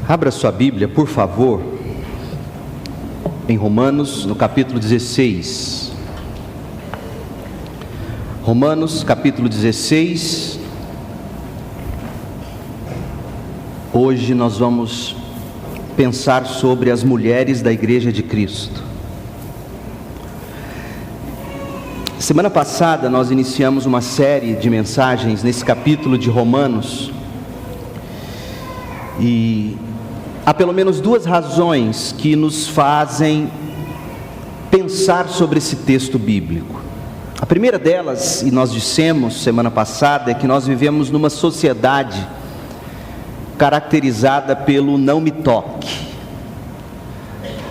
Abra sua Bíblia, por favor, em Romanos, no capítulo 16. Romanos, capítulo 16. Hoje nós vamos pensar sobre as mulheres da Igreja de Cristo. Semana passada nós iniciamos uma série de mensagens nesse capítulo de Romanos. E há pelo menos duas razões que nos fazem pensar sobre esse texto bíblico. A primeira delas, e nós dissemos semana passada, é que nós vivemos numa sociedade caracterizada pelo não me toque.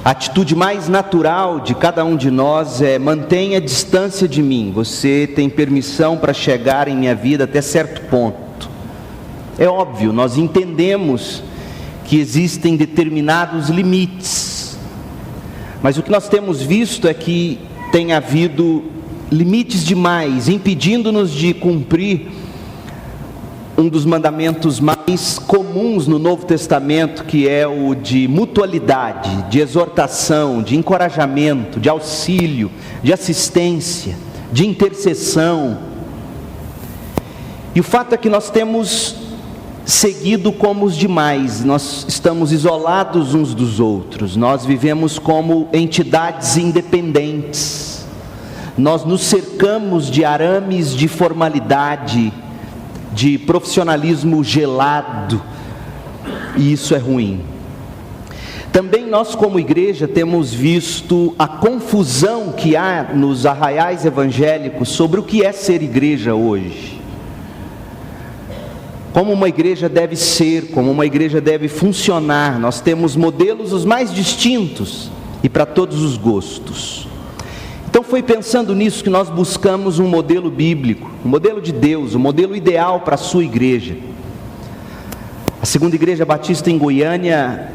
A atitude mais natural de cada um de nós é: mantenha distância de mim, você tem permissão para chegar em minha vida até certo ponto. É óbvio, nós entendemos que existem determinados limites, mas o que nós temos visto é que tem havido limites demais, impedindo-nos de cumprir um dos mandamentos mais comuns no Novo Testamento, que é o de mutualidade, de exortação, de encorajamento, de auxílio, de assistência, de intercessão. E o fato é que nós temos seguido como os demais, nós estamos isolados uns dos outros, nós vivemos como entidades independentes, nós nos cercamos de arames de formalidade, de profissionalismo gelado, e isso é ruim. Também nós como igreja temos visto a confusão que há nos arraiais evangélicos sobre o que é ser igreja hoje. Como uma igreja deve ser, como uma igreja deve funcionar. Nós temos modelos os mais distintos e para todos os gostos. Então foi pensando nisso que nós buscamos um modelo bíblico, um modelo de Deus, um modelo ideal para a sua igreja. A Segunda Igreja Batista em Goiânia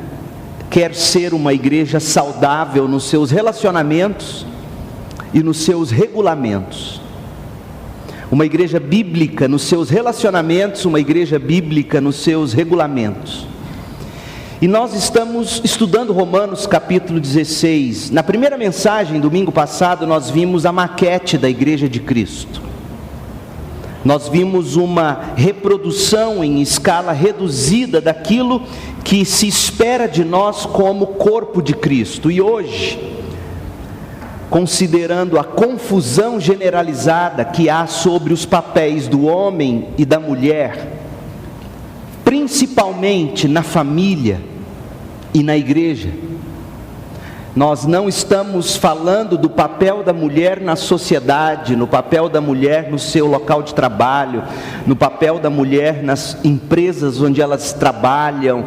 quer ser uma igreja saudável nos seus relacionamentos e nos seus regulamentos. Uma igreja bíblica nos seus relacionamentos, uma igreja bíblica nos seus regulamentos. E nós estamos estudando Romanos capítulo 16. Na primeira mensagem, domingo passado, nós vimos a maquete da Igreja de Cristo. Nós vimos uma reprodução em escala reduzida daquilo que se espera de nós como corpo de Cristo. E hoje, considerando a confusão generalizada que há sobre os papéis do homem e da mulher, principalmente na família e na igreja, nós não estamos falando do papel da mulher na sociedade, no papel da mulher no seu local de trabalho, no papel da mulher nas empresas onde elas trabalham,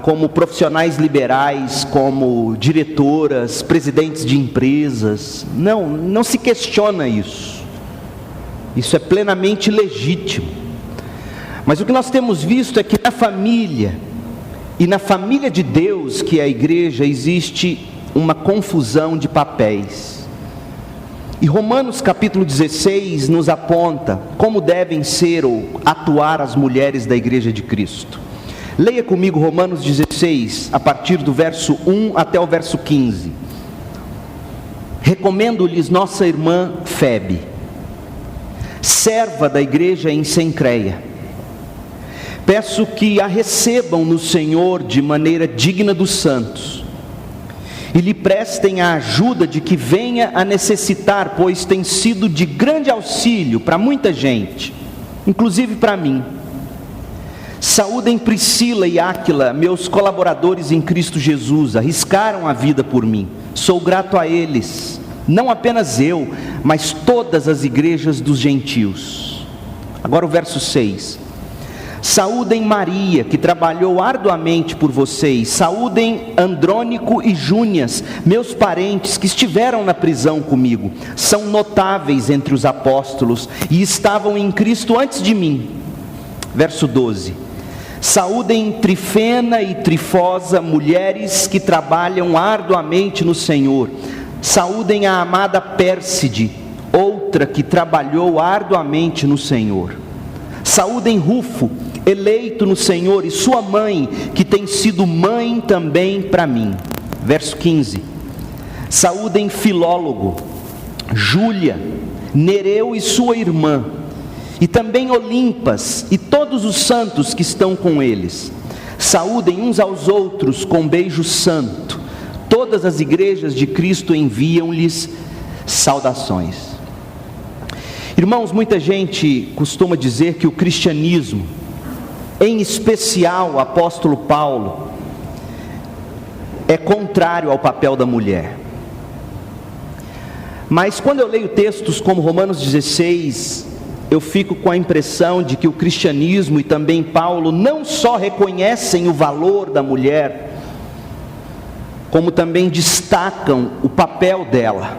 como profissionais liberais, como diretoras, presidentes de empresas. Não se questiona isso. Isso é plenamente legítimo. Mas o que nós temos visto é que na família, e na família de Deus, que é a igreja, existe uma confusão de papéis. E Romanos capítulo 16 nos aponta como devem ser ou atuar as mulheres da Igreja de Cristo. Leia comigo Romanos 16, a partir do verso 1 até o verso 15. Recomendo-lhes nossa irmã Febe, serva da igreja em Cencreia. Peço que a recebam no Senhor de maneira digna dos santos, e lhe prestem a ajuda de que venha a necessitar, pois tem sido de grande auxílio para muita gente, inclusive para mim. Saúdem Priscila e Áquila, meus colaboradores em Cristo Jesus, arriscaram a vida por mim. Sou grato a eles, não apenas eu, mas todas as igrejas dos gentios. Agora o verso 6. Saúdem Maria, que trabalhou arduamente por vocês. Saúdem Andrônico e Júnias, meus parentes que estiveram na prisão comigo. São notáveis entre os apóstolos e estavam em Cristo antes de mim. Verso 12. Saúdem Trifena e Trifosa, mulheres que trabalham arduamente no Senhor. Saúdem a amada Pérside, outra que trabalhou arduamente no Senhor. Saúdem Rufo eleito no Senhor, e sua mãe, que tem sido mãe também para mim. Verso 15: saúdem Filólogo, Júlia, Nereu e sua irmã, e também Olimpas e todos os santos que estão com eles. Saúdem uns aos outros com beijo santo. Todas as igrejas de Cristo enviam-lhes saudações. Irmãos, muita gente costuma dizer que o cristianismo, em especial o apóstolo Paulo, é contrário ao papel da mulher. Mas quando eu leio textos como Romanos 16, eu fico com a impressão de que o cristianismo e também Paulo não só reconhecem o valor da mulher, como também destacam o papel dela.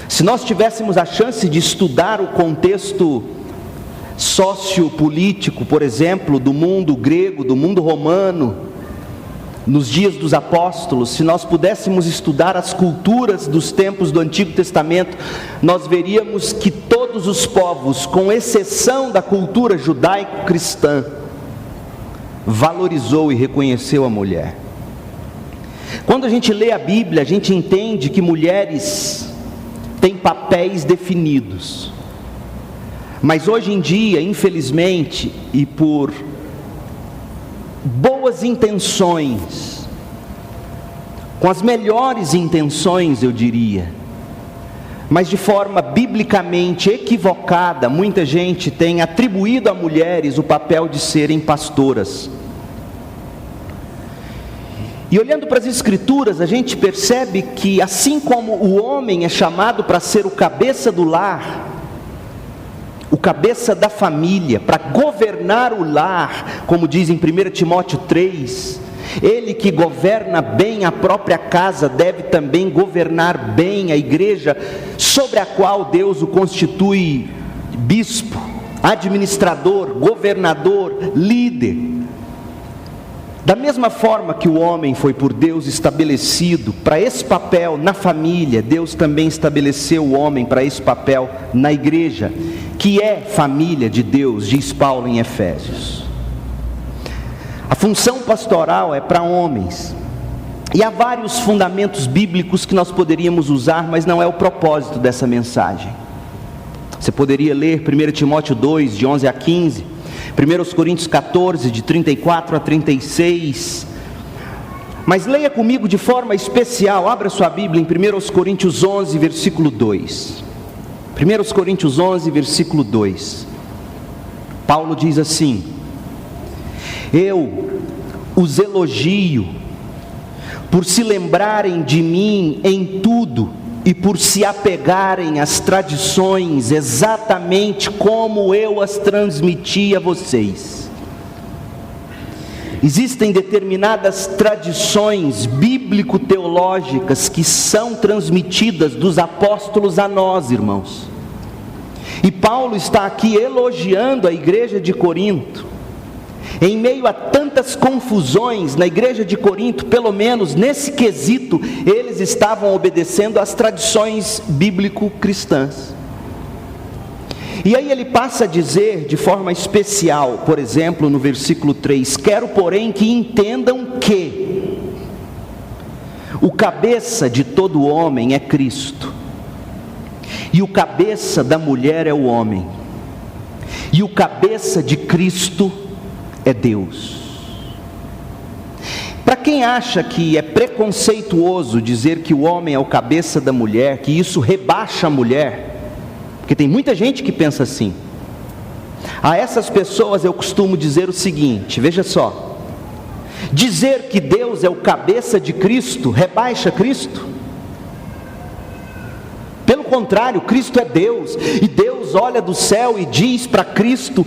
Se nós tivéssemos a chance de estudar o contexto sociopolítico, por exemplo, do mundo grego, do mundo romano, nos dias dos apóstolos, se nós pudéssemos estudar as culturas dos tempos do Antigo Testamento, nós veríamos que todos os povos, com exceção da cultura judaico-cristã, valorizou e reconheceu a mulher. Quando a gente lê a Bíblia, a gente entende que mulheres têm papéis definidos. Mas hoje em dia, infelizmente, e por boas intenções, com as melhores intenções, eu diria, mas de forma biblicamente equivocada, muita gente tem atribuído a mulheres o papel de serem pastoras. E olhando para as Escrituras, a gente percebe que assim como o homem é chamado para ser o cabeça do lar, o cabeça da família, para governar o lar, como diz em 1 Timóteo 3, ele que governa bem a própria casa, deve também governar bem a igreja, sobre a qual Deus o constitui bispo, administrador, governador, líder. Da mesma forma que o homem foi por Deus estabelecido para esse papel na família, Deus também estabeleceu o homem para esse papel na igreja, que é família de Deus, diz Paulo em Efésios. A função pastoral é para homens, e há vários fundamentos bíblicos que nós poderíamos usar, mas não é o propósito dessa mensagem. Você poderia ler 1 Timóteo 2, de 11 a 15, 1 Coríntios 14, de 34 a 36, mas leia comigo de forma especial, abra sua Bíblia em 1 Coríntios 11, versículo 2, 1 Coríntios 11, versículo 2, Paulo diz assim: eu os elogio, por se lembrarem de mim em tudo, e por se apegarem às tradições exatamente como eu as transmiti a vocês. Existem determinadas tradições bíblico-teológicas que são transmitidas dos apóstolos a nós, irmãos. E Paulo está aqui elogiando a igreja de Corinto. Em meio a tantas confusões na igreja de Corinto, pelo menos nesse quesito, eles estavam obedecendo às tradições bíblico-cristãs. E aí ele passa a dizer de forma especial, por exemplo, no versículo 3: quero, porém, que entendam que o cabeça de todo homem é Cristo, e o cabeça da mulher é o homem, e o cabeça de Cristo é Deus. Para quem acha que é preconceituoso dizer que o homem é o cabeça da mulher, que isso rebaixa a mulher, porque tem muita gente que pensa assim, a essas pessoas eu costumo dizer o seguinte: veja só, dizer que Deus é o cabeça de Cristo rebaixa Cristo? Pelo contrário, Cristo é Deus, e Deus olha do céu e diz para Cristo: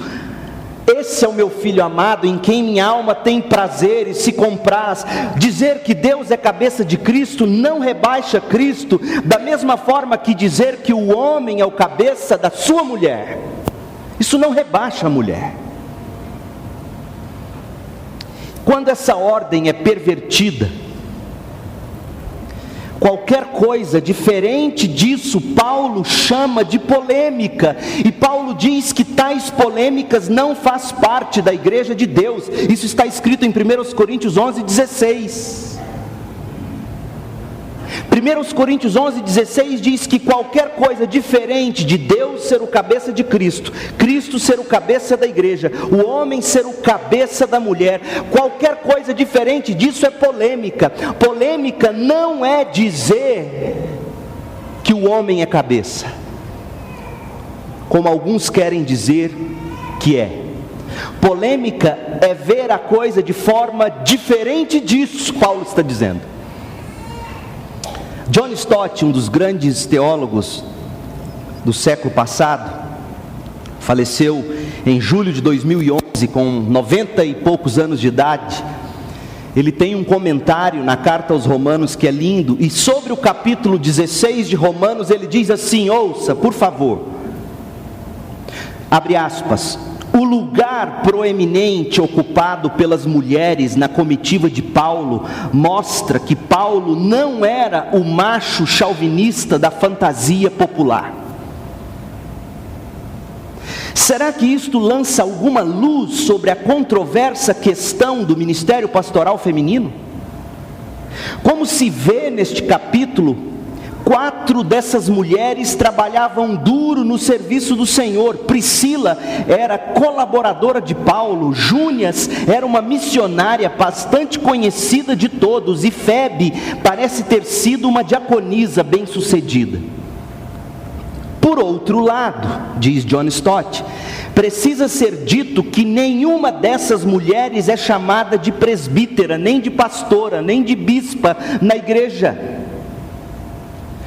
esse é o meu filho amado, em quem minha alma tem prazer e se compraz. Dizer que Deus é cabeça de Cristo não rebaixa Cristo, da mesma forma que dizer que o homem é o cabeça da sua mulher, isso não rebaixa a mulher. Quando essa ordem é pervertida, Qualquer coisa diferente disso, Paulo chama de polêmica. E Paulo diz que tais polêmicas não faz parte da igreja de Deus. Isso está escrito em 1 Coríntios 11:16. 1 Coríntios 11:16 diz que qualquer coisa diferente de Deus ser o cabeça de Cristo, Cristo ser o cabeça da igreja, o homem ser o cabeça da mulher, qualquer coisa diferente disso é polêmica. Polêmica não é dizer que o homem é cabeça, como alguns querem dizer que é. Polêmica é ver a coisa de forma diferente disso, Paulo está dizendo. John Stott, um dos grandes teólogos do século passado, faleceu em julho de 2011, com 90 e poucos anos de idade. Ele tem um comentário na carta aos Romanos que é lindo, e sobre o capítulo 16 de Romanos ele diz assim, ouça, por favor, abre aspas: o lugar proeminente ocupado pelas mulheres na comitiva de Paulo mostra que Paulo não era o macho chauvinista da fantasia popular. Será que isto lança alguma luz sobre a controversa questão do ministério pastoral feminino? Como se vê neste capítulo, 4 dessas mulheres trabalhavam duro no serviço do Senhor. Priscila era colaboradora de Paulo, Júnias era uma missionária bastante conhecida de todos, e Febe parece ter sido uma diaconisa bem-sucedida. Por outro lado, diz John Stott, precisa ser dito que nenhuma dessas mulheres é chamada de presbítera, nem de pastora, nem de bispa na igreja.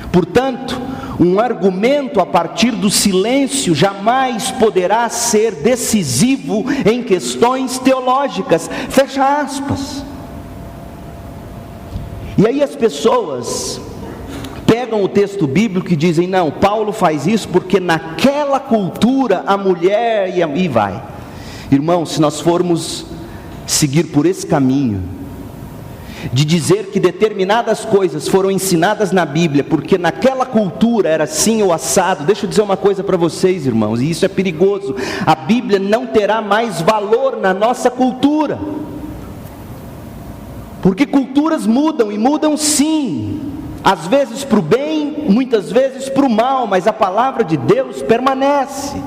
Portanto, um argumento a partir do silêncio jamais poderá ser decisivo em questões teológicas. Fecha aspas. E aí as pessoas pegam o texto bíblico e dizem, não, Paulo faz isso porque naquela cultura a mulher e vai. Irmão, se nós formos seguir por esse caminho, de dizer que determinadas coisas foram ensinadas na Bíblia, porque naquela cultura era assim ou assado, deixa eu dizer uma coisa para vocês, irmãos, e isso é perigoso, a Bíblia não terá mais valor na nossa cultura, porque culturas mudam, e mudam sim, às vezes para o bem, muitas vezes para o mal, mas a palavra de Deus permanece.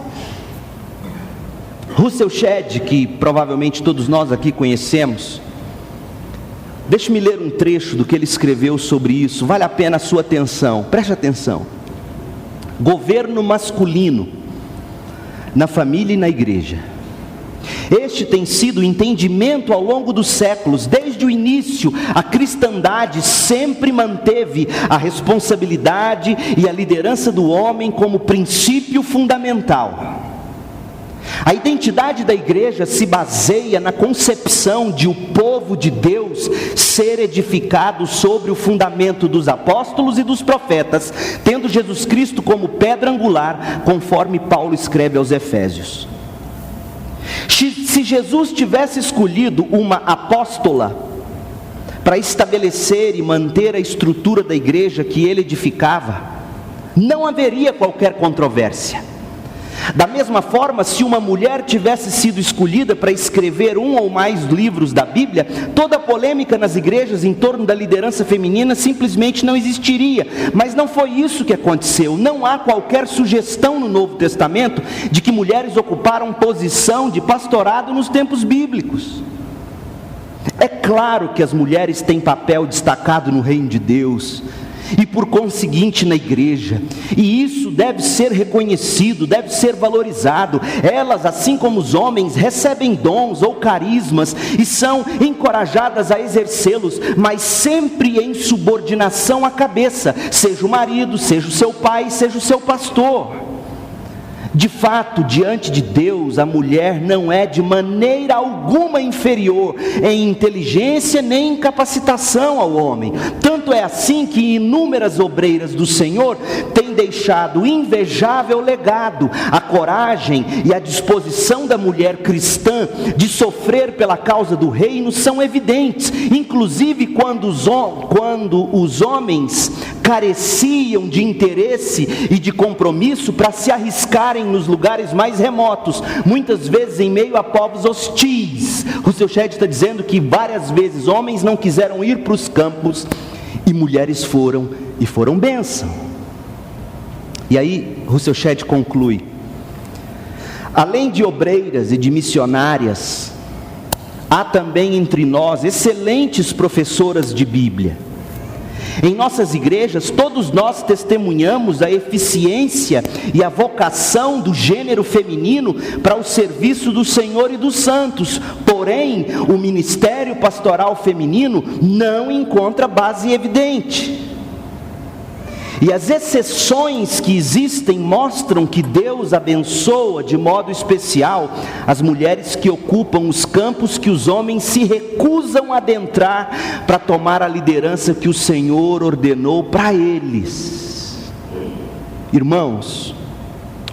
Russell Shedd, que provavelmente todos nós aqui conhecemos, deixe-me ler um trecho do que ele escreveu sobre isso, vale a pena a sua atenção, preste atenção. Governo masculino na família e na igreja. Este tem sido o entendimento ao longo dos séculos. Desde o início, a cristandade sempre manteve a responsabilidade e a liderança do homem como princípio fundamental. A identidade da igreja se baseia na concepção de o povo de Deus ser edificado sobre o fundamento dos apóstolos e dos profetas, tendo Jesus Cristo como pedra angular, conforme Paulo escreve aos Efésios. Se Jesus tivesse escolhido uma apóstola para estabelecer e manter a estrutura da igreja que ele edificava, não haveria qualquer controvérsia. Da mesma forma, se uma mulher tivesse sido escolhida para escrever um ou mais livros da Bíblia, toda a polêmica nas igrejas em torno da liderança feminina simplesmente não existiria. Mas não foi isso que aconteceu. Não há qualquer sugestão no Novo Testamento de que mulheres ocuparam posição de pastorado nos tempos bíblicos. É claro que as mulheres têm papel destacado no reino de Deus, e por conseguinte na igreja, e isso deve ser reconhecido, deve ser valorizado. Elas, assim como os homens, recebem dons ou carismas e são encorajadas a exercê-los, mas sempre em subordinação à cabeça, seja o marido, seja o seu pai, seja o seu pastor. De fato, diante de Deus, a mulher não é de maneira alguma inferior em inteligência nem em capacitação ao homem. Tanto é assim que inúmeras obreiras do Senhor têm deixado invejável legado. A coragem e a disposição da mulher cristã de sofrer pela causa do reino são evidentes, inclusive quando os homens careciam de interesse e de compromisso para se arriscarem nos lugares mais remotos, muitas vezes em meio a povos hostis. Rousseau Shedd está dizendo que várias vezes homens não quiseram ir para os campos e mulheres foram, e foram bênção. E aí Rousseau Shedd conclui: além de obreiras e de missionárias, há também entre nós excelentes professoras de Bíblia. Em nossas igrejas, todos nós testemunhamos a eficiência e a vocação do gênero feminino para o serviço do Senhor e dos santos. Porém, o ministério pastoral feminino não encontra base evidente. E as exceções que existem mostram que Deus abençoa de modo especial as mulheres que ocupam os campos que os homens se recusam a adentrar para tomar a liderança que o Senhor ordenou para eles. Irmãos,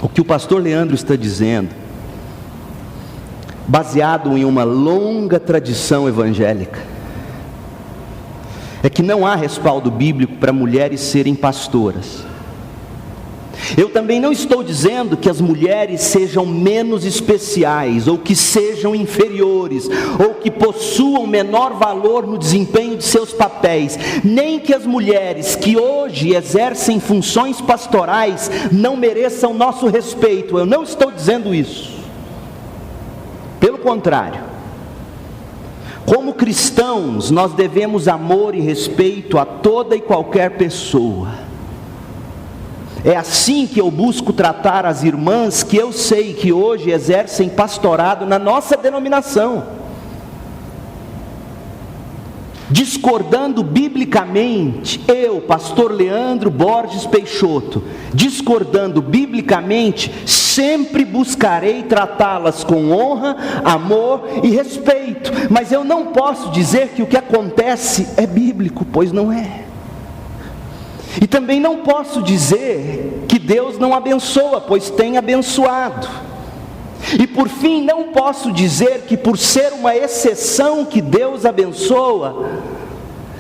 o que o pastor Leandro está dizendo, baseado em uma longa tradição evangélica, é que não há respaldo bíblico para mulheres serem pastoras. Eu também não estou dizendo que as mulheres sejam menos especiais, ou que sejam inferiores, ou que possuam menor valor no desempenho de seus papéis, nem que as mulheres que hoje exercem funções pastorais não mereçam nosso respeito. Eu não estou dizendo isso. Pelo contrário, como cristãos, nós devemos amor e respeito a toda e qualquer pessoa. É assim que eu busco tratar as irmãs que eu sei que hoje exercem pastorado na nossa denominação. Discordando biblicamente, eu, pastor Leandro Borges Peixoto, discordando biblicamente, sempre buscarei tratá-las com honra, amor e respeito. Mas eu não posso dizer que o que acontece é bíblico, pois não é. E também não posso dizer que Deus não abençoa, pois tem abençoado. E por fim, não posso dizer que por ser uma exceção que Deus abençoa,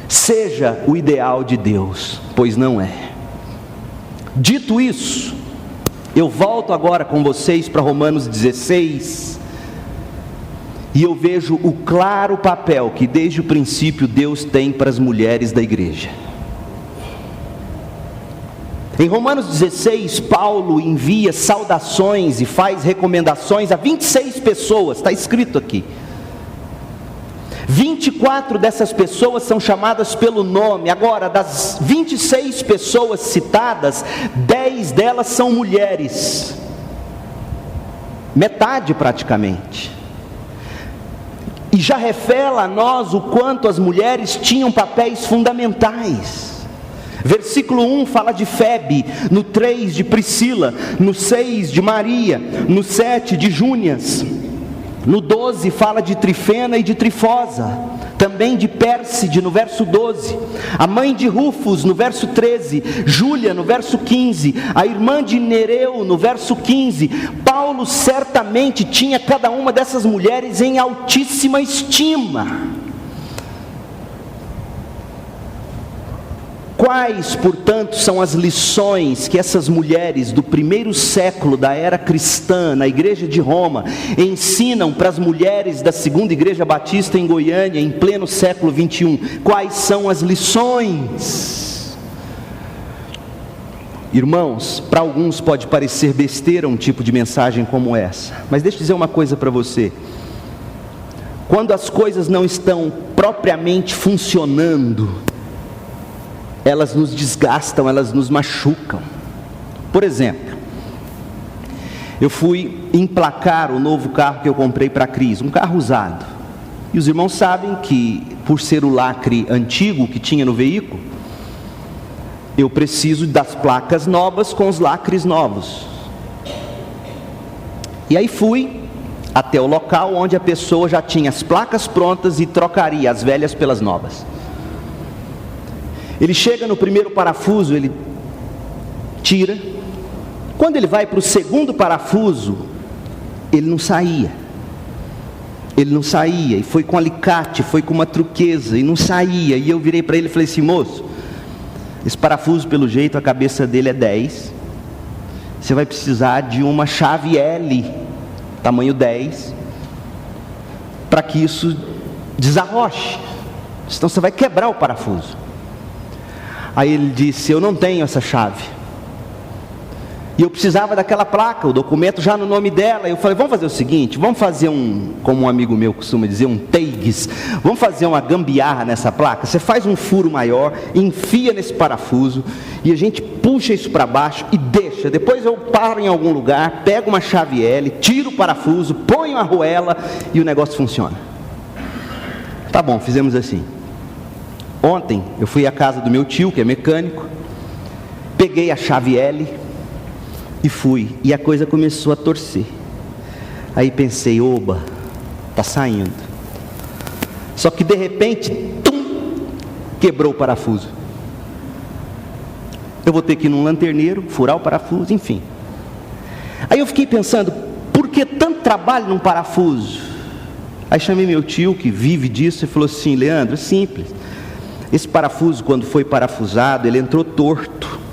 seja o ideal de Deus, pois não é. Dito isso, eu volto agora com vocês para Romanos 16, e eu vejo o claro papel que desde o princípio Deus tem para as mulheres da igreja. Em Romanos 16, Paulo envia saudações e faz recomendações a 26 pessoas, está escrito aqui. 24 dessas pessoas são chamadas pelo nome. Agora, das 26 pessoas citadas, 10 delas são mulheres. Metade praticamente. E já revela a nós o quanto as mulheres tinham papéis fundamentais. Versículo 1 fala de Febe, no 3 de Priscila, no 6 de Maria, no 7 de Júnias, no 12 fala de Trifena e de Trifosa, também de Pérside no verso 12, a mãe de Rufus no verso 13, Júlia no verso 15, a irmã de Nereu no verso 15. Paulo certamente tinha cada uma dessas mulheres em altíssima estima. Quais, portanto, são as lições que essas mulheres do primeiro século da era cristã, na igreja de Roma, ensinam para as mulheres da segunda igreja batista em Goiânia, em pleno século 21? Quais são as lições? Irmãos, para alguns pode parecer besteira um tipo de mensagem como essa, mas deixa eu dizer uma coisa para você. Quando as coisas não estão propriamente funcionando, elas nos desgastam, elas nos machucam. Por exemplo, eu fui emplacar o novo carro que eu comprei para a Cris, um carro usado. E os irmãos sabem que, por ser o lacre antigo que tinha no veículo, eu preciso das placas novas com os lacres novos. E aí fui até o local onde a pessoa já tinha as placas prontas e trocaria as velhas pelas novas. Ele chega no primeiro parafuso, ele tira. Quando ele vai para o segundo parafuso, ele não saía. Ele não saía, e foi com alicate, foi com uma truqueza, e não saía. E eu virei para ele e falei assim: moço, esse parafuso, pelo jeito, a cabeça dele é 10. Você vai precisar de uma chave L, tamanho 10, para que isso desarroche. Senão você vai quebrar o parafuso. Aí ele disse: eu não tenho essa chave. E eu precisava daquela placa, o documento já no nome dela. Eu falei: vamos fazer o seguinte, vamos fazer como um amigo meu costuma dizer, um teigs. Vamos fazer uma gambiarra nessa placa. Você faz um furo maior, enfia nesse parafuso, e a gente puxa isso para baixo e deixa. Depois eu paro em algum lugar, pego uma chave L, tiro o parafuso, ponho a arruela e o negócio funciona. Tá bom, fizemos assim. Ontem eu fui à casa do meu tio, que é mecânico, peguei a chave L e fui, e a coisa começou a torcer. Aí pensei: oba, tá saindo. Só que de repente, quebrou o parafuso. Eu vou ter que ir num lanterneiro, furar o parafuso, enfim. Aí eu fiquei pensando: por que tanto trabalho num parafuso? Aí chamei meu tio, que vive disso, e falou assim: Leandro, é simples. Esse parafuso, quando foi parafusado, ele entrou torto.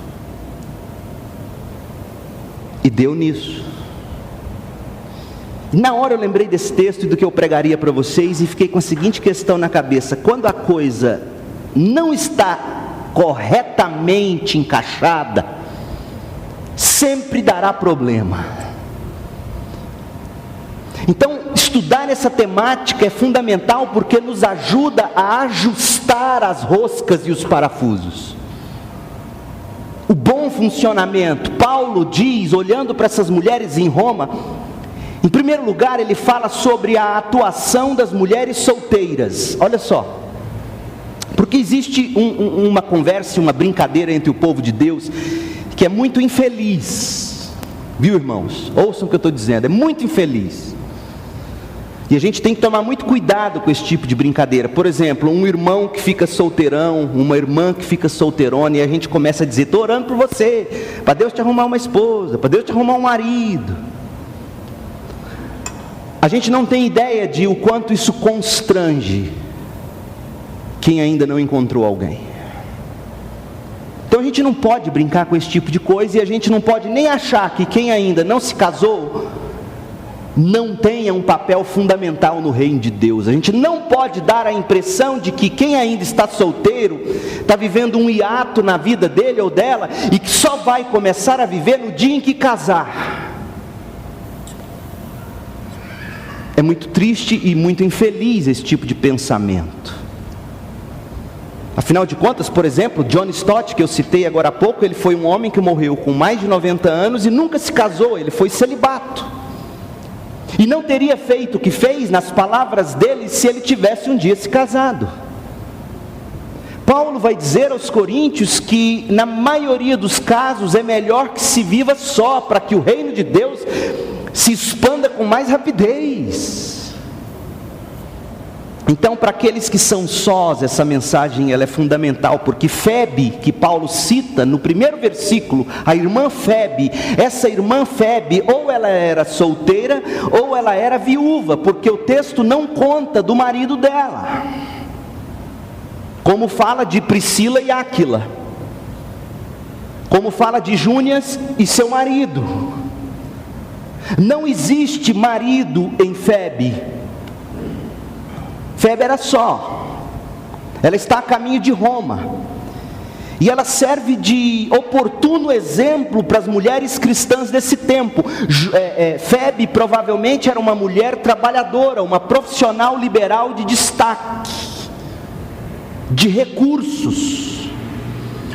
E deu nisso. Na hora eu lembrei desse texto e do que eu pregaria para vocês, e fiquei com a seguinte questão na cabeça: quando a coisa não está corretamente encaixada, sempre dará problema. Então, estudar essa temática é fundamental, porque nos ajuda a ajustar as roscas e os parafusos. O bom funcionamento. Paulo diz, olhando para essas mulheres em Roma, em primeiro lugar ele fala sobre a atuação das mulheres solteiras. Olha só, porque existe uma conversa, uma brincadeira entre o povo de Deus, que é muito infeliz, viu, irmãos? Ouçam o que eu estou dizendo, é muito infeliz. E a gente tem que tomar muito cuidado com esse tipo de brincadeira. Por exemplo, um irmão que fica solteirão, uma irmã que fica solteirona, e a gente começa a dizer: estou orando por você, para Deus te arrumar uma esposa, para Deus te arrumar um marido. A gente não tem ideia de o quanto isso constrange quem ainda não encontrou alguém. Então a gente não pode brincar com esse tipo de coisa, e a gente não pode nem achar que quem ainda não se casou não tenha um papel fundamental no reino de Deus. A gente não pode dar a impressão de que quem ainda está solteiro está vivendo um hiato na vida dele ou dela, e que só vai começar a viver no dia em que casar. É muito triste e muito infeliz esse tipo de pensamento. Afinal de contas, por exemplo, John Stott, que eu citei agora há pouco, ele foi um homem que morreu com mais de 90 anos e nunca se casou, ele foi celibato. E não teria feito o que fez, nas palavras dele, se ele tivesse um dia se casado. Paulo vai dizer aos coríntios que na maioria dos casos é melhor que se viva só, para que o reino de Deus se expanda com mais rapidez. Então, para aqueles que são sós, essa mensagem ela é fundamental, porque Febe, que Paulo cita no primeiro versículo, a irmã Febe, essa irmã Febe, ou ela era solteira, ou ela era viúva, porque o texto não conta do marido dela, como fala de Priscila e Áquila, como fala de Júnias e seu marido. Não existe marido em Febe. Febe era só, ela está a caminho de Roma, e ela serve de oportuno exemplo para as mulheres cristãs desse tempo. Febe provavelmente era uma mulher trabalhadora, uma profissional liberal de destaque, de recursos.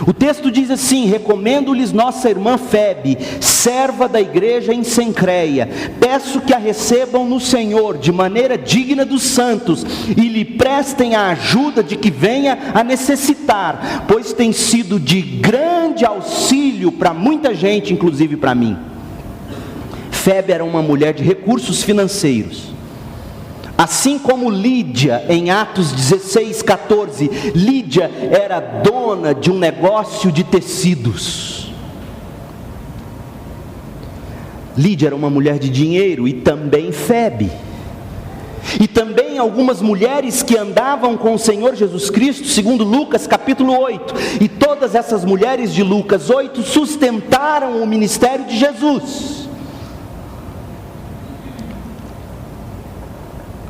O texto diz assim: recomendo-lhes nossa irmã Febe, serva da igreja em Cencreia, peço que a recebam no Senhor de maneira digna dos santos, e lhe prestem a ajuda de que venha a necessitar, pois tem sido de grande auxílio para muita gente, inclusive para mim. Febe era uma mulher de recursos financeiros. Assim como Lídia, em Atos 16:14, Lídia era dona de um negócio de tecidos. Lídia era uma mulher de dinheiro, e também Febe. E também algumas mulheres que andavam com o Senhor Jesus Cristo, segundo Lucas capítulo 8. E todas essas mulheres de Lucas 8 sustentaram o ministério de Jesus.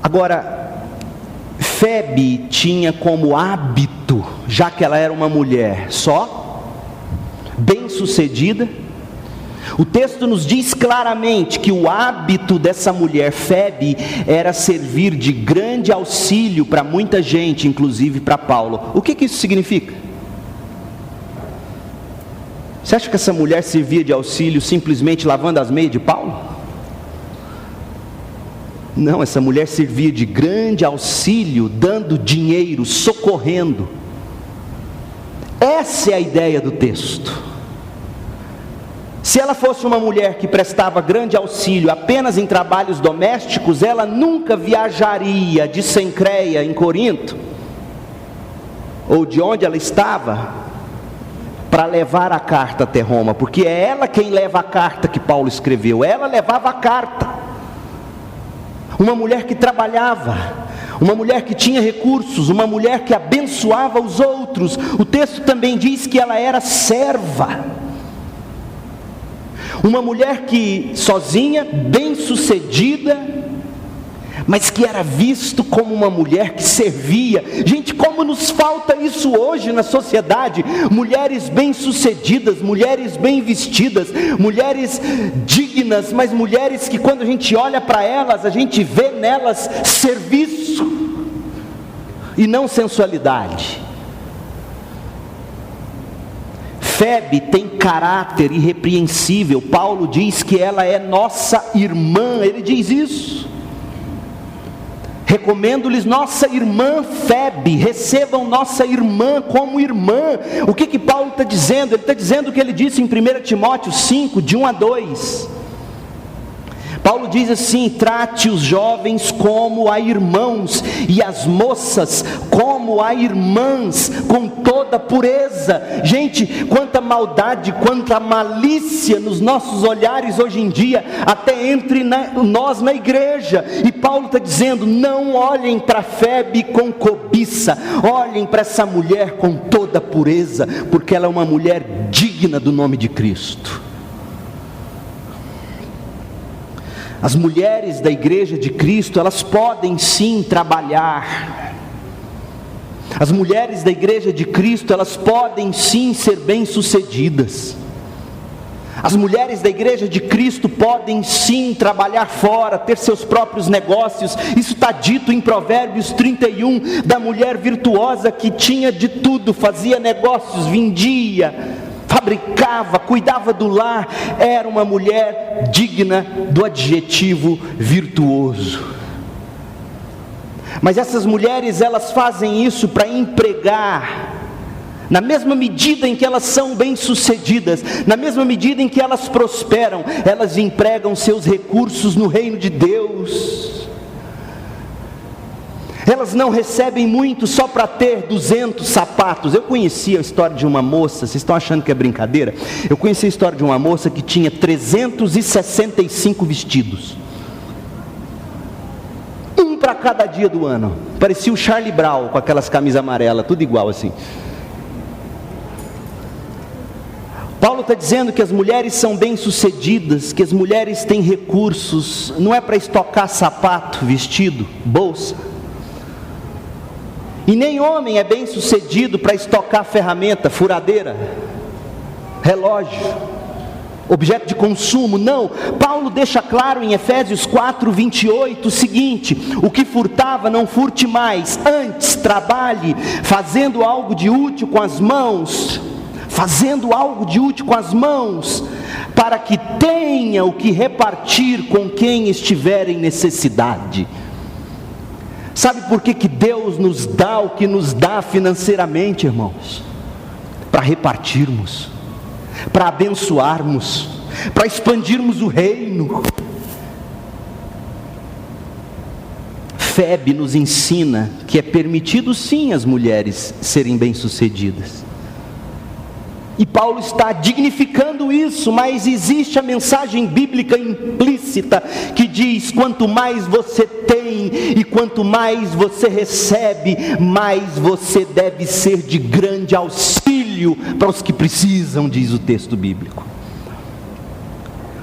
Agora, Febe tinha como hábito, já que ela era uma mulher só, bem-sucedida, o texto nos diz claramente que o hábito dessa mulher Febe era servir de grande auxílio para muita gente, inclusive para Paulo. O que isso significa? Você acha que essa mulher servia de auxílio simplesmente lavando as meias de Paulo? Não, essa mulher servia de grande auxílio, dando dinheiro, socorrendo. Essa é a ideia do texto. Se ela fosse uma mulher que prestava grande auxílio apenas em trabalhos domésticos, ela nunca viajaria de Cencreia, em Corinto, ou de onde ela estava, para levar a carta até Roma, porque é ela quem leva a carta que Paulo escreveu. Ela levava a carta. Uma mulher que trabalhava, uma mulher que tinha recursos, uma mulher que abençoava os outros. O texto também diz que ela era serva. Uma mulher que sozinha, bem-sucedida, mas que era visto como uma mulher que servia. Gente, como nos falta isso hoje na sociedade. Mulheres bem-sucedidas, mulheres bem vestidas, mulheres dignas, mas mulheres que quando a gente olha para elas, a gente vê nelas serviço e não sensualidade. Febe tem caráter irrepreensível. Paulo diz que ela é nossa irmã, ele diz isso. Recomendo-lhes nossa irmã Febe, recebam nossa irmã como irmã. O que Paulo está dizendo? Ele está dizendo o que ele disse em 1 Timóteo 5, de 1 a 2. Paulo diz assim: trate os jovens como a irmãos, e as moças como a irmãs, com toda pureza. Gente, quanta maldade, quanta malícia nos nossos olhares hoje em dia, até entre nós na igreja. E Paulo está dizendo: não olhem para Febe com cobiça, olhem para essa mulher com toda pureza, porque ela é uma mulher digna do nome de Cristo. As mulheres da igreja de Cristo, elas podem sim trabalhar. As mulheres da igreja de Cristo, elas podem sim ser bem-sucedidas. As mulheres da igreja de Cristo podem sim trabalhar fora, ter seus próprios negócios. Isso está dito em Provérbios 31, da mulher virtuosa que tinha de tudo, fazia negócios, vendia, fabricava, cuidava do lar. Era uma mulher digna do adjetivo virtuoso. Mas essas mulheres, elas fazem isso para empregar, na mesma medida em que elas são bem-sucedidas, na mesma medida em que elas prosperam, elas empregam seus recursos no reino de Deus. Elas não recebem muito só para ter 200 sapatos. Eu conheci a história de uma moça, vocês estão achando que é brincadeira? Eu conheci a história de uma moça que tinha 365 vestidos. Um para cada dia do ano. Parecia o Charlie Brown com aquelas camisas amarelas, tudo igual assim. Paulo está dizendo que as mulheres são bem-sucedidas, que as mulheres têm recursos. Não é para estocar sapato, vestido, bolsa. E nem homem é bem sucedido para estocar ferramenta, furadeira, relógio, objeto de consumo. Não, Paulo deixa claro em Efésios 4, 28 o seguinte: o que furtava não furte mais, antes trabalhe, fazendo algo de útil com as mãos, para que tenha o que repartir com quem estiver em necessidade. Sabe por que Deus nos dá o que nos dá financeiramente, irmãos? Para repartirmos, para abençoarmos, para expandirmos o reino. Febe nos ensina que é permitido sim as mulheres serem bem-sucedidas. E Paulo está dignificando isso, mas existe a mensagem bíblica implícita que diz: quanto mais você tem e quanto mais você recebe, mais você deve ser de grande auxílio para os que precisam, diz o texto bíblico.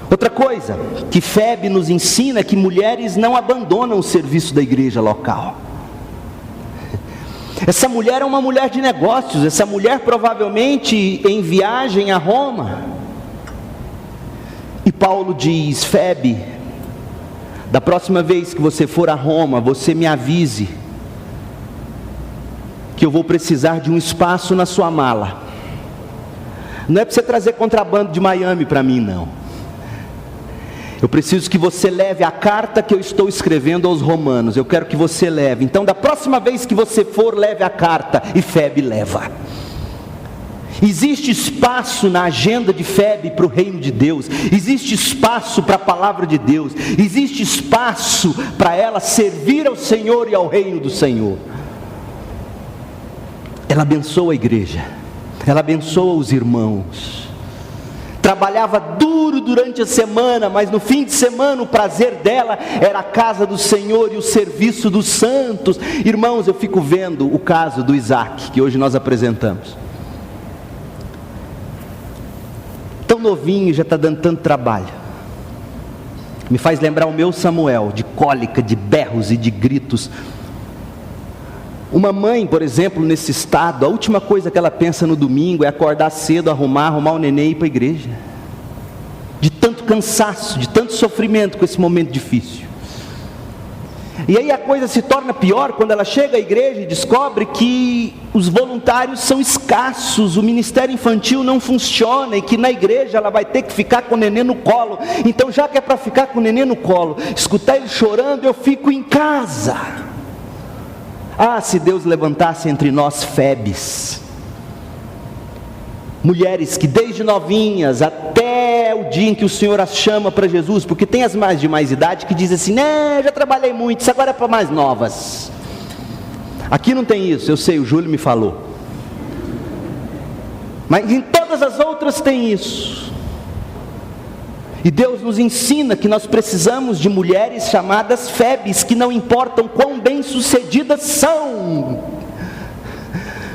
Outra coisa que Febe nos ensina é que mulheres não abandonam o serviço da igreja local. Essa mulher é uma mulher de negócios, essa mulher provavelmente em viagem a Roma. E Paulo diz: Febe, da próxima vez que você for a Roma, você me avise, que eu vou precisar de um espaço na sua mala. Não é para você trazer contrabando de Miami para mim, não. Eu preciso que você leve a carta que eu estou escrevendo aos romanos. Eu quero que você leve. Então, da próxima vez que você for, leve a carta. E Febe leva. Existe espaço na agenda de Febe para o reino de Deus. Existe espaço para a palavra de Deus. Existe espaço para ela servir ao Senhor e ao reino do Senhor. Ela abençoa a igreja. Ela abençoa os irmãos. Trabalhava duro durante a semana, mas no fim de semana o prazer dela era a casa do Senhor e o serviço dos santos. Irmãos, eu fico vendo o caso do Isaac, que hoje nós apresentamos. Tão novinho, já está dando tanto trabalho. Me faz lembrar o meu Samuel, de cólica, de berros e de gritos. Uma mãe, por exemplo, nesse estado, a última coisa que ela pensa no domingo é acordar cedo, arrumar o neném e ir para a igreja. De tanto cansaço, de tanto sofrimento com esse momento difícil. E aí a coisa se torna pior quando ela chega à igreja e descobre que os voluntários são escassos, o ministério infantil não funciona e que na igreja ela vai ter que ficar com o neném no colo. Então, já que é para ficar com o neném no colo, escutar ele chorando, eu fico em casa. Ah, se Deus levantasse entre nós Febes, mulheres que desde novinhas até o dia em que o Senhor as chama para Jesus, porque tem as mais de mais idade que dizem assim: né, já trabalhei muito, isso agora é para mais novas. Aqui não tem isso, eu sei, o Júlio me falou, mas em todas as outras tem isso. E Deus nos ensina que nós precisamos de mulheres chamadas Febes, que não importam quão bem-sucedidas são,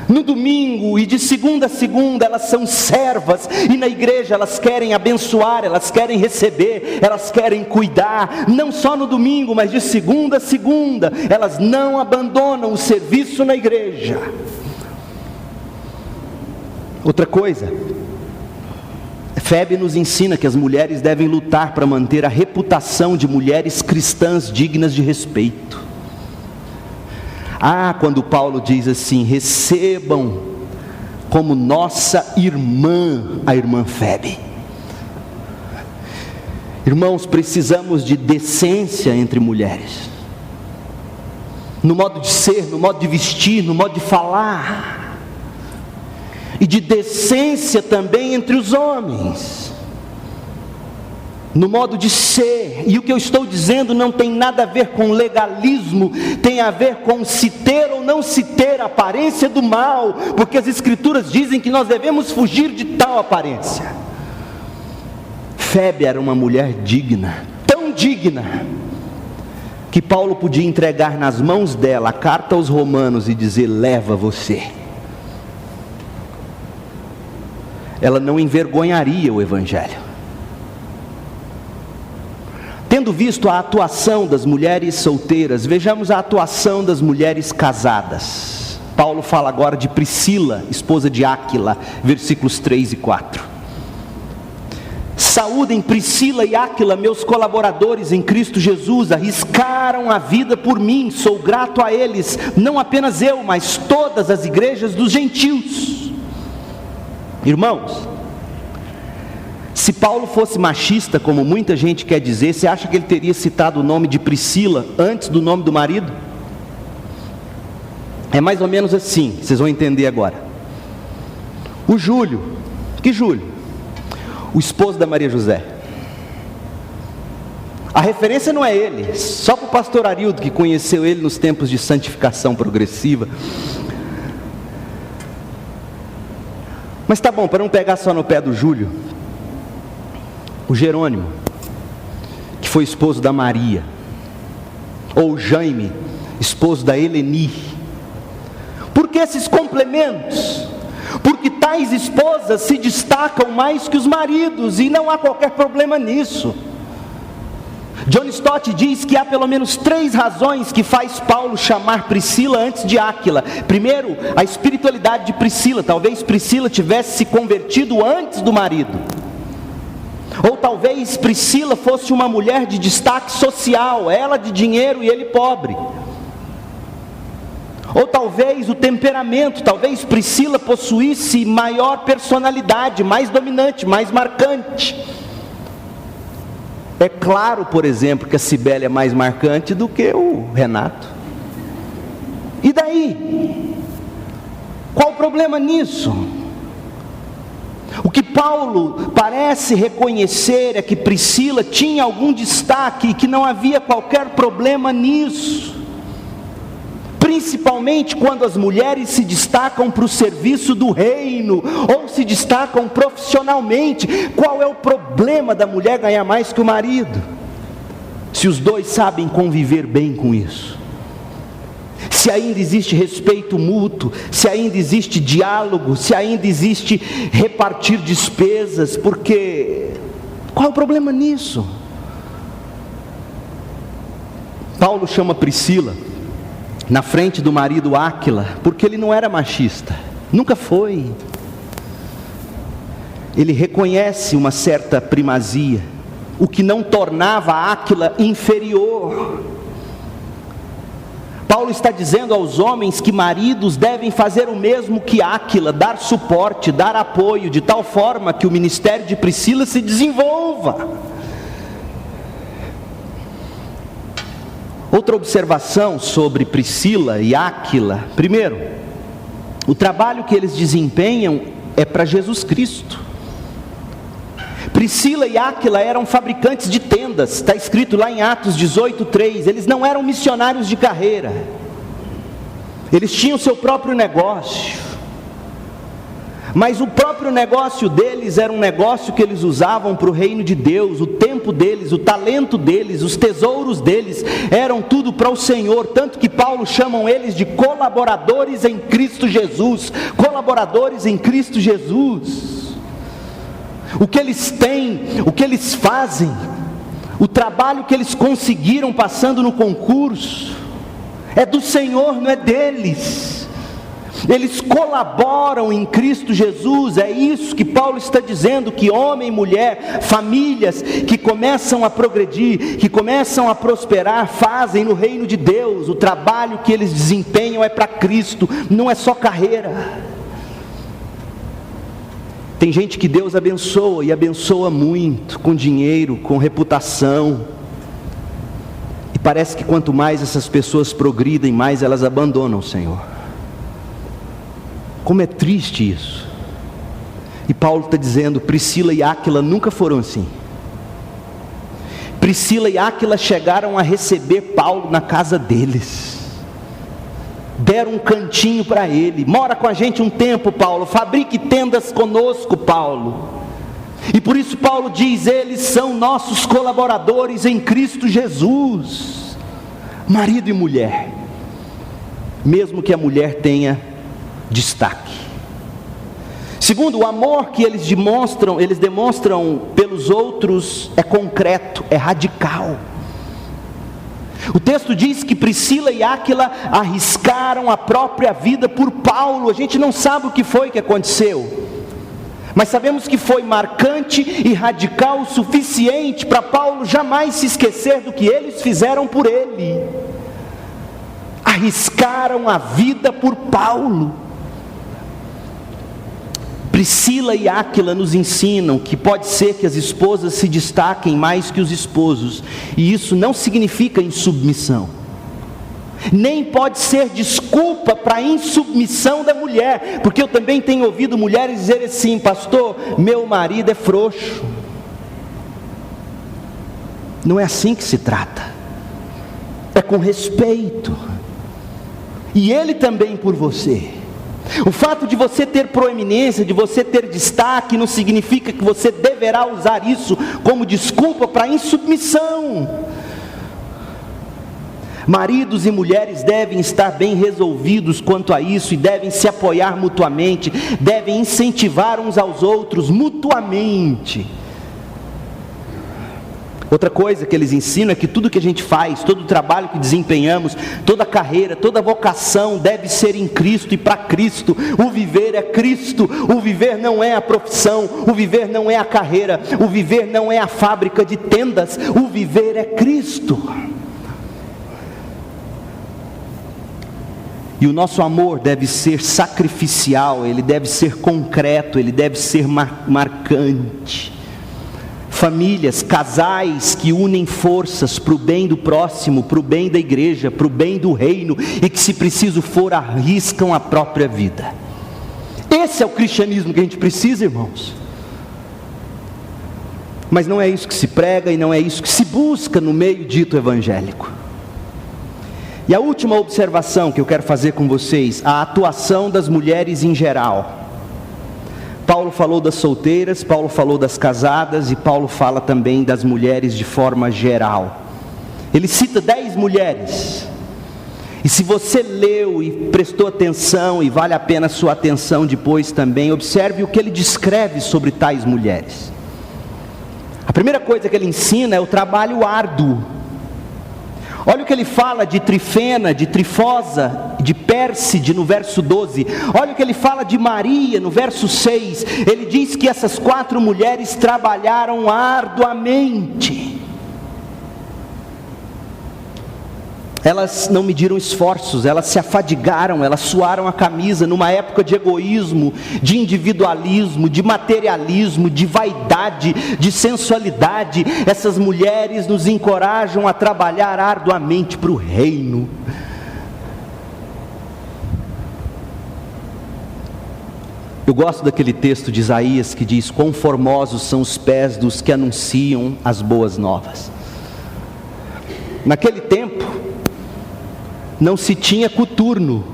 no domingo e de segunda a segunda elas são servas, e na igreja elas querem abençoar, elas querem receber, elas querem cuidar, não só no domingo, mas de segunda a segunda, elas não abandonam o serviço na igreja. Outra coisa, Febe nos ensina que as mulheres devem lutar para manter a reputação de mulheres cristãs dignas de respeito. Ah, quando Paulo diz assim: recebam como nossa irmã, a irmã Febe. Irmãos, precisamos de decência entre mulheres, no modo de ser, no modo de vestir, no modo de falar, e de decência também entre os homens, no modo de ser. E o que eu estou dizendo não tem nada a ver com legalismo, tem a ver com se ter ou não se ter a aparência do mal, porque as escrituras dizem que nós devemos fugir de tal aparência. Febe era uma mulher digna, tão digna, que Paulo podia entregar nas mãos dela a carta aos romanos e dizer: leva você. Ela não envergonharia o evangelho. Tendo visto a atuação das mulheres solteiras, vejamos a atuação das mulheres casadas. Paulo fala agora de Priscila, esposa de Áquila, versículos 3 e 4. Saúdem Priscila e Áquila, meus colaboradores em Cristo Jesus, arriscaram a vida por mim, sou grato a eles, não apenas eu, mas todas as igrejas dos gentios. Irmãos, se Paulo fosse machista, como muita gente quer dizer, você acha que ele teria citado o nome de Priscila antes do nome do marido? É mais ou menos assim, vocês vão entender agora. O Júlio, que Júlio? O esposo da Maria José. A referência não é ele, só para o pastor Arildo, que conheceu ele nos tempos de santificação progressiva. Mas tá bom, para não pegar só no pé do Júlio, o Jerônimo, que foi esposo da Maria, ou o Jaime, esposo da Eleni. Por que esses complementos? Porque tais esposas se destacam mais que os maridos, e não há qualquer problema nisso. John Stott diz que há pelo menos 3 razões que faz Paulo chamar Priscila antes de Áquila. Primeiro, a espiritualidade de Priscila. Talvez Priscila tivesse se convertido antes do marido. Ou talvez Priscila fosse uma mulher de destaque social, ela de dinheiro e ele pobre. Ou talvez o temperamento, talvez Priscila possuísse maior personalidade, mais dominante, mais marcante. É claro, por exemplo, que a Cibele é mais marcante do que o Renato. E daí? Qual o problema nisso? O que Paulo parece reconhecer é que Priscila tinha algum destaque e que não havia qualquer problema nisso. Principalmente quando as mulheres se destacam para o serviço do reino, ou se destacam profissionalmente. Qual é o problema da mulher ganhar mais que o marido? Se os dois sabem conviver bem com isso. Se ainda existe respeito mútuo, se ainda existe diálogo, se ainda existe repartir despesas, porque qual é o problema nisso? Paulo chama Priscila na frente do marido Áquila, porque ele não era machista, nunca foi. Ele reconhece uma certa primazia, o que não tornava Áquila inferior. Paulo está dizendo aos homens que maridos devem fazer o mesmo que Áquila, dar suporte, dar apoio, de tal forma que o ministério de Priscila se desenvolva. Outra observação sobre Priscila e Áquila. Primeiro, o trabalho que eles desempenham é para Jesus Cristo. Priscila e Áquila eram fabricantes de tendas, está escrito lá em Atos 18:3. Eles não eram missionários de carreira, eles tinham seu próprio negócio. Mas o próprio negócio deles era um negócio que eles usavam para o reino de Deus. O tempo deles, o talento deles, os tesouros deles, eram tudo para o Senhor. Tanto que Paulo chama eles de colaboradores em Cristo Jesus. Colaboradores em Cristo Jesus. O que eles têm, o que eles fazem, o trabalho que eles conseguiram passando no concurso, é do Senhor, não é deles. Eles colaboram em Cristo Jesus. É isso que Paulo está dizendo, que homem e mulher, famílias que começam a progredir, que começam a prosperar, fazem no reino de Deus. O trabalho que eles desempenham é para Cristo, não é só carreira. Tem gente que Deus abençoa, e abençoa muito, com dinheiro, com reputação, e parece que quanto mais essas pessoas progridem, mais elas abandonam o Senhor. Como é triste isso. E Paulo está dizendo, Priscila e Áquila nunca foram assim. Priscila e Áquila chegaram a receber Paulo na casa deles, deram um cantinho para ele. Mora com a gente um tempo, Paulo, fabrique tendas conosco, Paulo. E por isso Paulo diz, eles são nossos colaboradores em Cristo Jesus. Marido e mulher, mesmo que a mulher tenha destaque. Segundo, o amor que eles demonstram pelos outros é concreto, é radical. O texto diz que Priscila e Áquila arriscaram a própria vida por Paulo. A gente não sabe o que foi que aconteceu, mas sabemos que foi marcante e radical o suficiente para Paulo jamais se esquecer do que eles fizeram por ele. Arriscaram a vida por Paulo. Priscila e Áquila nos ensinam que pode ser que as esposas se destaquem mais que os esposos, e isso não significa insubmissão, nem pode ser desculpa para a insubmissão da mulher, porque eu também tenho ouvido mulheres dizerem assim, pastor, meu marido é frouxo. Não é assim que se trata. É com respeito. E Ele também por você. O fato de você ter proeminência, de você ter destaque, não significa que você deverá usar isso como desculpa para insubmissão. Maridos e mulheres devem estar bem resolvidos quanto a isso e devem se apoiar mutuamente, devem incentivar uns aos outros mutuamente. Outra coisa que eles ensinam é que tudo que a gente faz, todo o trabalho que desempenhamos, toda a carreira, toda a vocação deve ser em Cristo e para Cristo. O viver é Cristo, o viver não é a profissão, o viver não é a carreira, o viver não é a fábrica de tendas, o viver é Cristo. E o nosso amor deve ser sacrificial, ele deve ser concreto, ele deve ser marcante. Famílias, casais que unem forças para o bem do próximo, para o bem da igreja, para o bem do reino, e que se preciso for, arriscam a própria vida. Esse é o cristianismo que a gente precisa, irmãos. Mas não é isso que se prega e não é isso que se busca no meio dito evangélico. E a última observação que eu quero fazer com vocês, a atuação das mulheres em geral. Paulo falou das solteiras, Paulo falou das casadas e Paulo fala também das mulheres de forma geral. Ele cita 10 mulheres. E se você leu e prestou atenção, e vale a pena a sua atenção depois também, observe o que ele descreve sobre tais mulheres. A primeira coisa que ele ensina é o trabalho árduo. Olha o que ele fala de Trifena, de Trifosa, de Pérside no verso 12. Olha o que ele fala de Maria no verso 6. Ele diz que essas 4 mulheres trabalharam arduamente. Elas não mediram esforços, elas se afadigaram, elas suaram a camisa numa época de egoísmo, de individualismo, de materialismo, de vaidade, de sensualidade. Essas mulheres nos encorajam a trabalhar arduamente para o reino. Eu gosto daquele texto de Isaías que diz: quão formosos são os pés dos que anunciam as boas novas. Naquele tempo não se tinha coturno,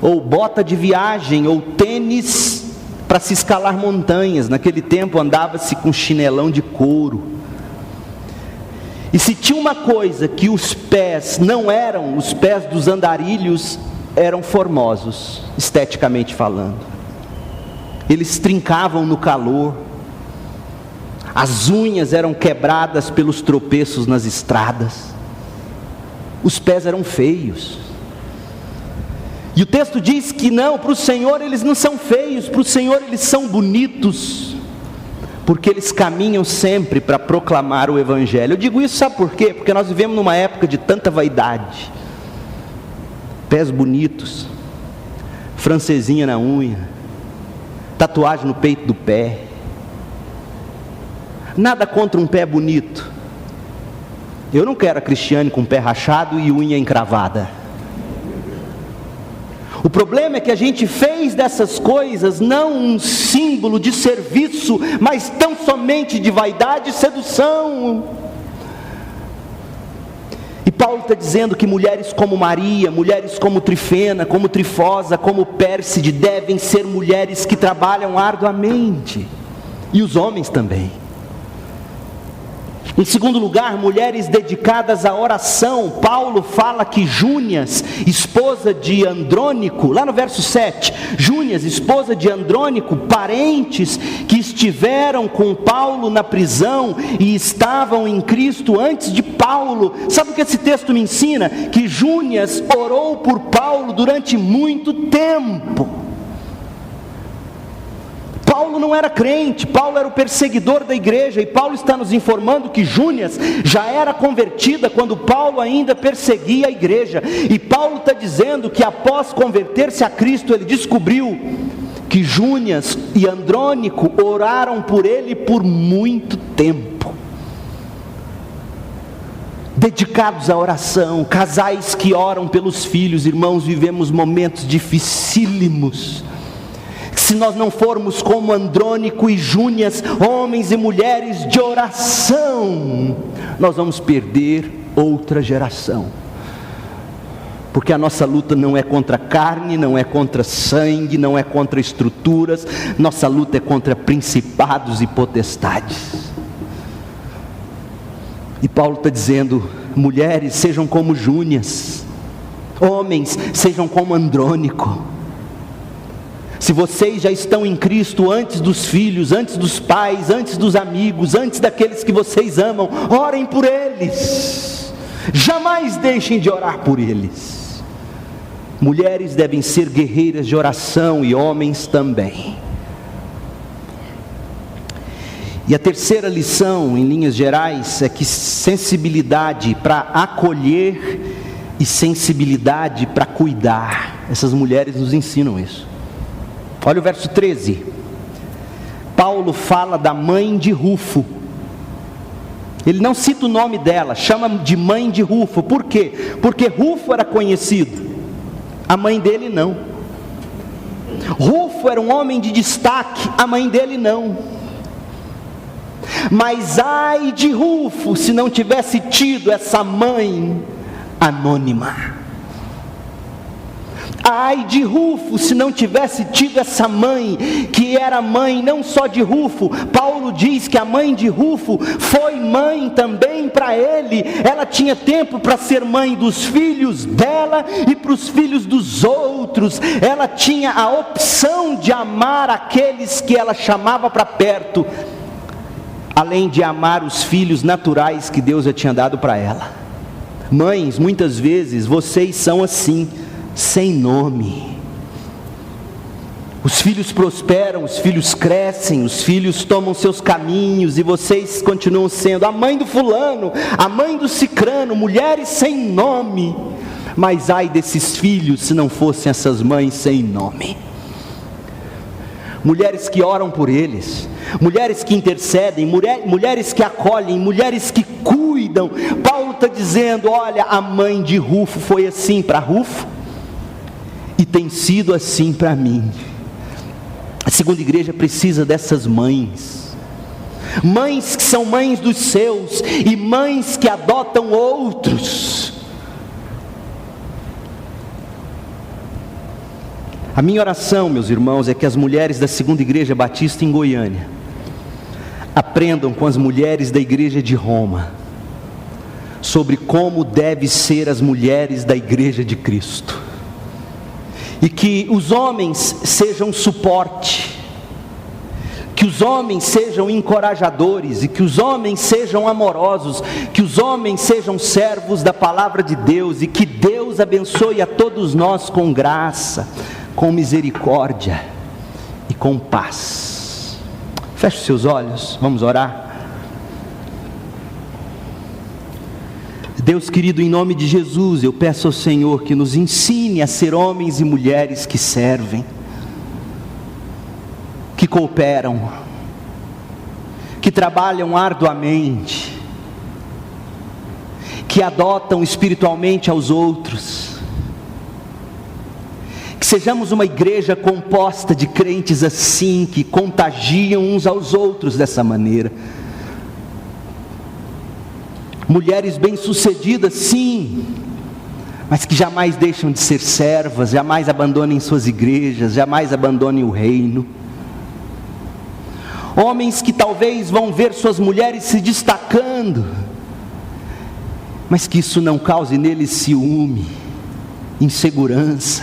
ou bota de viagem, ou tênis para se escalar montanhas. Naquele tempo andava-se com chinelão de couro. E se tinha uma coisa que os pés não eram, os pés dos andarilhos eram formosos, esteticamente falando. Eles trincavam no calor, as unhas eram quebradas pelos tropeços nas estradas, os pés eram feios. E o texto diz que não, para o Senhor eles não são feios, para o Senhor eles são bonitos, porque eles caminham sempre para proclamar o Evangelho. Eu digo isso, sabe por quê? Porque nós vivemos numa época de tanta vaidade. Pés bonitos, francesinha na unha, tatuagem no peito do pé. Nada contra um pé bonito. Eu não quero a Cristiane com pé rachado e unha encravada. O problema é que a gente fez dessas coisas não um símbolo de serviço, mas tão somente de vaidade e sedução. E Paulo está dizendo que mulheres como Maria, mulheres como Trifena, como Trifosa, como Pérside, devem ser mulheres que trabalham arduamente. E os homens também. Em segundo lugar, mulheres dedicadas à oração. Paulo fala que Júnias, esposa de Andrônico, lá no verso 7, Júnias, esposa de Andrônico, parentes que estiveram com Paulo na prisão e estavam em Cristo antes de Paulo. Sabe o que esse texto me ensina? Que Júnias orou por Paulo durante muito tempo. Paulo não era crente, Paulo era o perseguidor da igreja, e Paulo está nos informando que Júnias já era convertida quando Paulo ainda perseguia a igreja. E Paulo está dizendo que após converter-se a Cristo, ele descobriu que Júnias e Andrônico oraram por ele por muito tempo. Dedicados à oração, casais que oram pelos filhos. Irmãos, vivemos momentos dificílimos. Se nós não formos como Andrônico e Júnias, homens e mulheres de oração, nós vamos perder outra geração. Porque a nossa luta não é contra carne, não é contra sangue, não é contra estruturas, nossa luta é contra principados e potestades. E Paulo está dizendo: mulheres, sejam como Júnias, homens, sejam como Andrônico. Se vocês já estão em Cristo antes dos filhos, antes dos pais, antes dos amigos, antes daqueles que vocês amam, orem por eles, jamais deixem de orar por eles. Mulheres devem ser guerreiras de oração e homens também. E a terceira lição, em linhas gerais, é que sensibilidade para acolher e sensibilidade para cuidar. Essas mulheres nos ensinam isso. Olha o verso 13. Paulo fala da mãe de Rufo. Ele não cita o nome dela, chama de mãe de Rufo. Por quê? Porque Rufo era conhecido, a mãe dele não. Rufo era um homem de destaque, a mãe dele não. Mas ai de Rufo se não tivesse tido essa mãe anônima. Ai de Rufo se não tivesse tido essa mãe, que era mãe não só de Rufo. Paulo diz que a mãe de Rufo foi mãe também para ele. Ela tinha tempo para ser mãe dos filhos dela e para os filhos dos outros. Ela tinha a opção de amar aqueles que ela chamava para perto, além de amar os filhos naturais que Deus já tinha dado para ela. Mães, muitas vezes vocês são assim, sem nome. Os filhos prosperam, os filhos crescem, os filhos tomam seus caminhos, e vocês continuam sendo a mãe do fulano, a mãe do cicrano, mulheres sem nome. Mas ai desses filhos se não fossem essas mães sem nome. Mulheres que oram por eles, mulheres que intercedem, mulheres que acolhem, mulheres que cuidam. Paulo está dizendo: olha, a mãe de Rufo foi assim para Rufo, e tem sido assim para mim. A segunda igreja precisa dessas mães. Mães que são mães dos seus, e mães que adotam outros. A minha oração, meus irmãos, é que as mulheres da segunda igreja batista em Goiânia aprendam com as mulheres da igreja de Roma sobre como devem ser as mulheres da igreja de Cristo. E que os homens sejam suporte, que os homens sejam encorajadores, e que os homens sejam amorosos, que os homens sejam servos da palavra de Deus, e que Deus abençoe a todos nós com graça, com misericórdia e com paz. Feche os seus olhos, vamos orar. Deus querido, em nome de Jesus, eu peço ao Senhor que nos ensine a ser homens e mulheres que servem, que cooperam, que trabalham arduamente, que adotam espiritualmente aos outros. Que sejamos uma igreja composta de crentes assim, que contagiam uns aos outros dessa maneira. Mulheres bem-sucedidas, sim, mas que jamais deixam de ser servas, jamais abandonem suas igrejas, jamais abandonem o reino. Homens que talvez vão ver suas mulheres se destacando, mas que isso não cause neles ciúme, insegurança.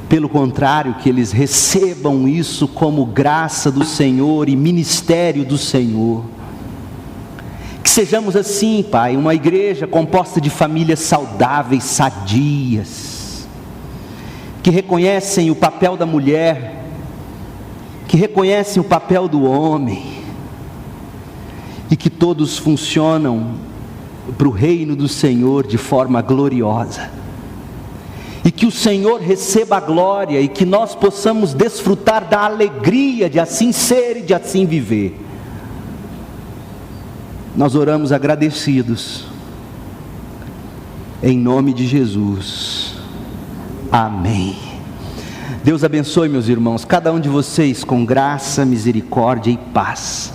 Pelo contrário, que eles recebam isso como graça do Senhor e ministério do Senhor. Que sejamos assim, Pai, uma igreja composta de famílias saudáveis, sadias, que reconhecem o papel da mulher, que reconhecem o papel do homem, e que todos funcionam para o reino do Senhor de forma gloriosa, e que o Senhor receba a glória, e que nós possamos desfrutar da alegria de assim ser e de assim viver. Nós oramos agradecidos, em nome de Jesus, amém. Deus abençoe, meus irmãos, cada um de vocês com graça, misericórdia e paz.